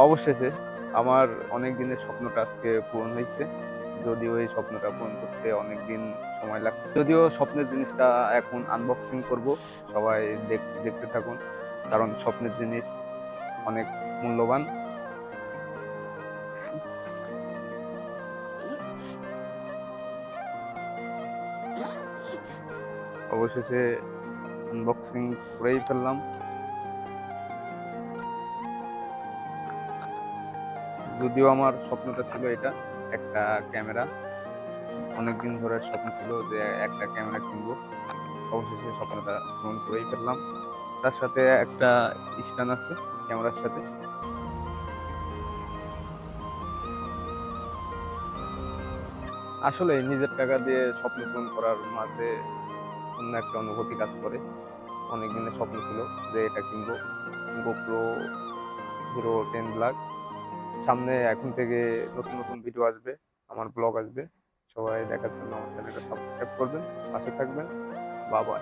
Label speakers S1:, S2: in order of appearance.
S1: অবশেষে আমার অনেক দিনের স্বপ্নটা আজকে পূরণ হয়েছে। যদিও এই স্বপ্নটা পূরণ করতে অনেক দিন সময় লাগছে। যদিও স্বপ্নের জিনিসটা এখন আনবক্সিং করব। সবাই দেখতে থাকুন। কারণ স্বপ্নের জিনিস অনেক মূল্যবান। অবশেষে আনবক্সিং করেই ফেললাম। যদিও আমার স্বপ্নটা ছিল এটা, একটা ক্যামেরা। অনেকদিন ধরে স্বপ্ন ছিল যে একটা ক্যামেরা কিনবো। অবশেষে স্বপ্নটা পূরণ করেই ফেললাম। তার সাথে একটা স্ট্যান্ড আছে ক্যামেরার সাথে। আসলে নিজের টাকা দিয়ে স্বপ্ন পূরণ করার মাঝে অন্য একটা অনুভূতি কাজ করে। অনেক দিনের স্বপ্ন ছিল যে এটা কিনবো, গোপ্রো হিরো 10 ব্ল্যাক। সামনে এখন থেকে নতুন নতুন ভিডিও আসবে, আমার ব্লগ আসবে। সবাই দেখার জন্য আমার চ্যানেলটা সাবস্ক্রাইব করবেন, পাশে থাকবেন। বাবা।